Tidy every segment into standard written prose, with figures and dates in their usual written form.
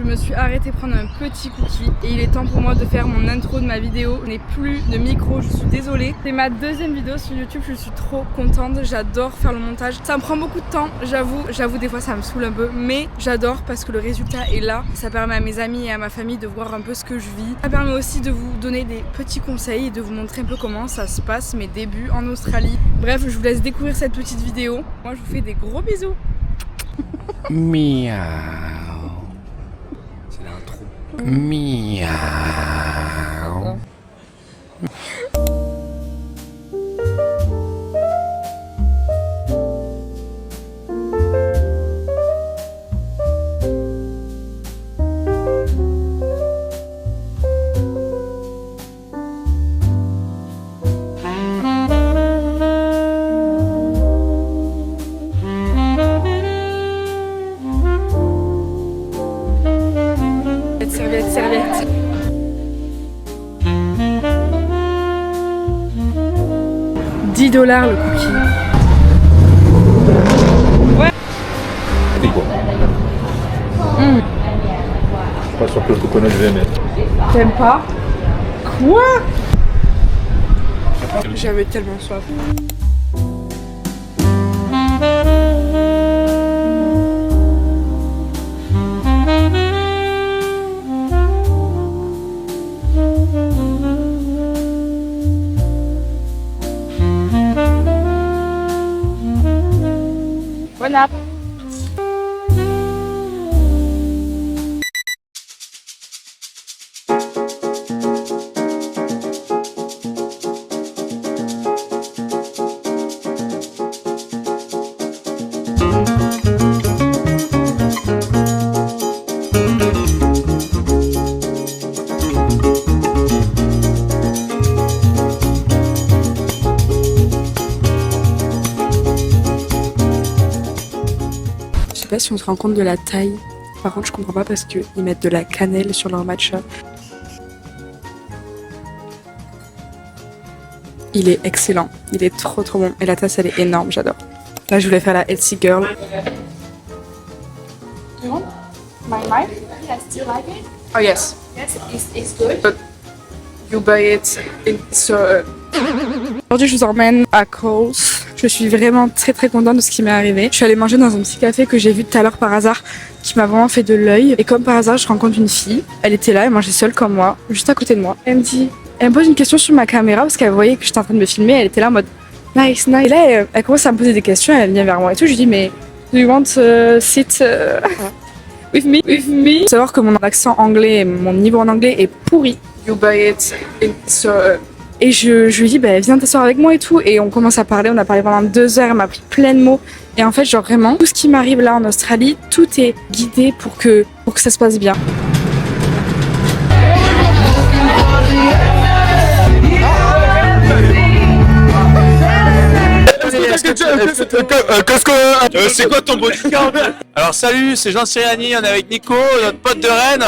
Je me suis arrêtée prendre un petit cookie et il est temps pour moi de faire mon intro de ma vidéo. Je n'ai plus de micro, je suis désolée. C'est ma deuxième vidéo sur YouTube, je suis trop contente. J'adore faire le montage. Ça me prend beaucoup de temps, j'avoue des fois ça me saoule un peu, mais j'adore parce que le résultat est là. Ça permet à mes amis et à ma famille de voir un peu ce que je vis. Ça permet aussi de vous donner des petits conseils et de vous montrer un peu comment ça se passe, mes débuts en Australie. Bref, je vous laisse découvrir cette petite vidéo. Moi je vous fais des gros bisous. Miaou. C'est l'intro. Miaou. Serviette. $10 le cookie. Ouais. C'est quoi? Je suis pas sûr que le coconut je vais mettre. T'aimes pas? Quoi? J'avais tellement soif. Bon app. Je sais pas si on se rend compte de la taille. Par contre, je comprends pas parce qu'ils mettent de la cannelle sur leur matcha. Il est excellent. Il est trop bon. Et la tasse, elle est énorme. J'adore. Là, je voulais faire la Etsy Girl. You want my mic? Yes, do you like it? Oh yes. Yes, it's good. But you buy it in Aujourd'hui, je vous emmène à Coles. Je suis vraiment très contente de ce qui m'est arrivé. Je suis allée manger dans un petit café que j'ai vu tout à l'heure par hasard, qui m'a vraiment fait de l'œil. Et comme par hasard, je rencontre une fille. Elle était là, elle mangeait seule comme moi, juste à côté de moi. Elle me pose une question sur ma caméra parce qu'elle voyait que j'étais en train de me filmer. Elle était là en mode nice. Et là, elle commence à me poser des questions. Elle vient vers moi et tout. Je lui dis mais do you want sit with me? Faut savoir que mon accent anglais, mon niveau en anglais est pourri. You buy it in Et je lui dis, bah, viens t'asseoir avec moi et tout. Et on commence à parler, on a parlé pendant 2 heures, elle m'a pris plein de mots. Et en fait, genre vraiment, tout ce qui m'arrive là en Australie, tout est guidé pour que ça se passe bien. C'est quoi ton bodycount? Alors salut, c'est Jean Siriani, on est avec Nico, notre pote de Rennes.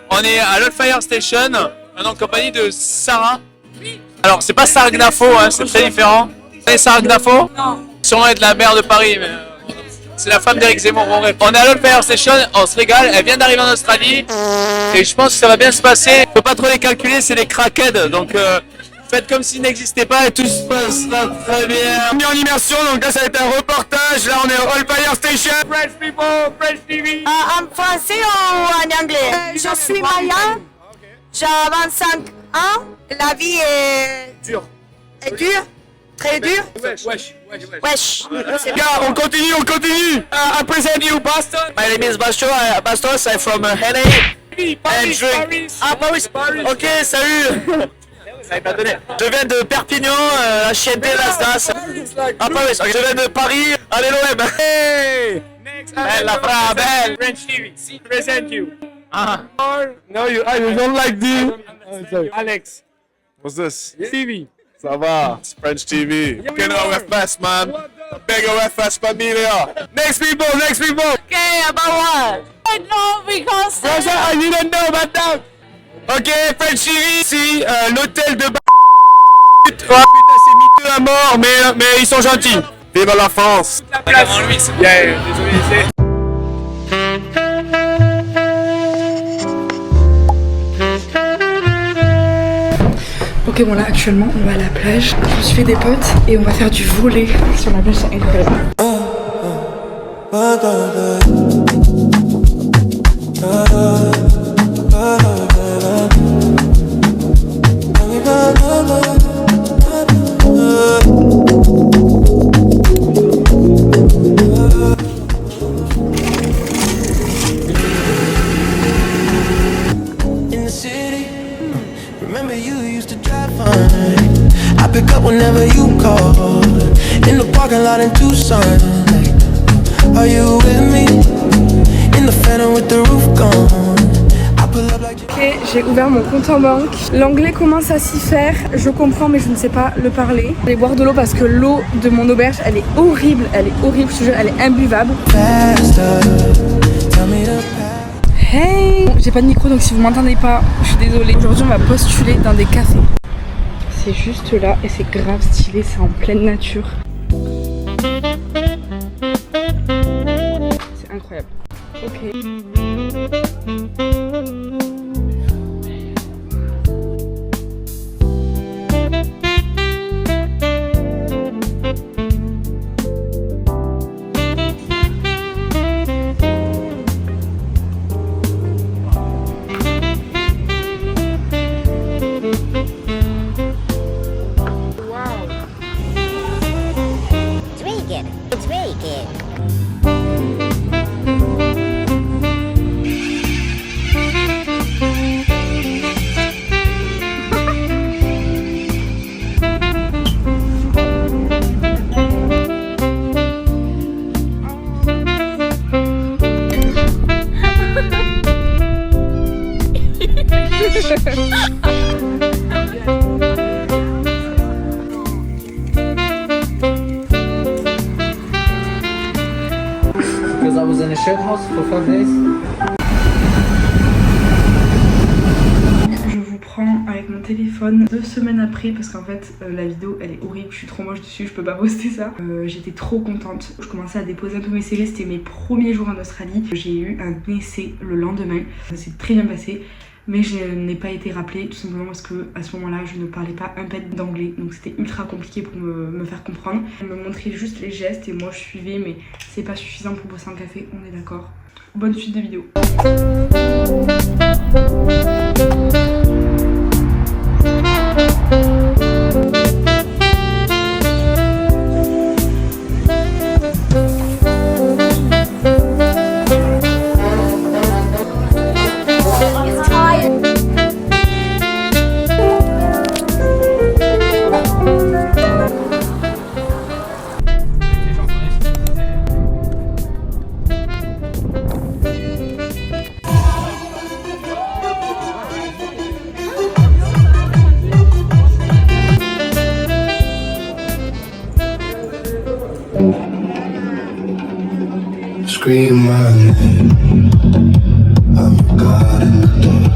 On est à l'Oldfire Station, on est en compagnie de Sarah. Alors c'est pas Sarah Gnafo, hein, c'est très différent. Vous savez Sarah Gnafo? Non. Sûrement être la maire de Paris, mais c'est la femme d'Éric Zemmour. On est à l'Oldfire Station, on se régale, elle vient d'arriver en Australie. Et je pense que ça va bien se passer. Faut pas trop les calculer, c'est les crackheads, donc faites comme s'ils n'existaient pas et tout se passera très bien. On est en immersion, donc là ça va être un reportage. Là on est au Oldfire Station. French people, French TV. En français ou en anglais? Je suis Maya, j'ai 25 ans, la vie est Dur. Est dure? Très dure? Wesh. Wesh. C'est Gars, on continue. I present you Baston. My name is Baston. Bastos, I'm from LA. Paris. Ah, Paris. Ok, salut. Je viens de Perpignan, la Chiente Las Das. Ah, Paris. Okay. Je viens de Paris. Allez, l'OM. Hey. La Frabelle. French TV. Present you. No, you don't like this. Alex. What's this? TV. Ça va? It's French TV. Get OFS, man. Big OFS familia. Next people. Okay, about what? I know because... I didn't know about that. Ok, French TV, ici, l'hôtel de Oh putain, c'est miteux à mort, mais ils sont gentils. Vive la France! Désolé. Ok, bon là actuellement on va à la plage. Je me suis fait des potes et on va faire du volley sur la plage, c'est incroyable. I pick up whenever you call. In the parking lot in Tucson. Are you with me? In the Phantom with the roof gone. I pull up like. Ok, j'ai ouvert mon compte en banque. L'anglais commence à s'y faire. Je comprends mais je ne sais pas le parler. Je vais boire de l'eau parce que l'eau de mon auberge elle est horrible. Elle est horrible, je te jure, elle est imbuvable. Hey! J'ai pas de micro donc si vous m'entendez pas, je suis désolée. Aujourd'hui on va postuler dans des cafés. C'est juste là et c'est grave stylé, c'est en pleine nature. C'est incroyable. Ok. Because I was in a shed house for 5 days. Je vous prends avec mon téléphone 2 semaines après parce qu'en fait la vidéo elle est horrible, je suis trop moche dessus, je peux pas poster ça. J'étais trop contente, je commençais à déposer un peu mes CV, c'était mes premiers jours en Australie. J'ai eu un essai le lendemain, ça s'est très bien passé. Mais je n'ai pas été rappelée tout simplement parce que à ce moment-là je ne parlais pas un pet d'anglais, donc c'était ultra compliqué pour me faire comprendre. On me montrait juste les gestes et moi je suivais, mais c'est pas suffisant pour bosser en café, on est d'accord. Bonne suite de vidéo. Scream my name. I'm God in the dark.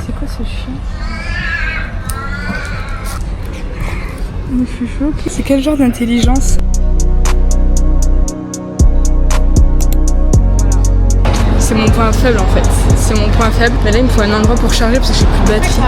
C'est quoi ce chien? Je suis choquée. C'est quel genre d'intelligence? C'est mon point faible en fait. C'est mon point faible. Mais là il me faut un endroit pour charger parce que j'ai plus de batterie.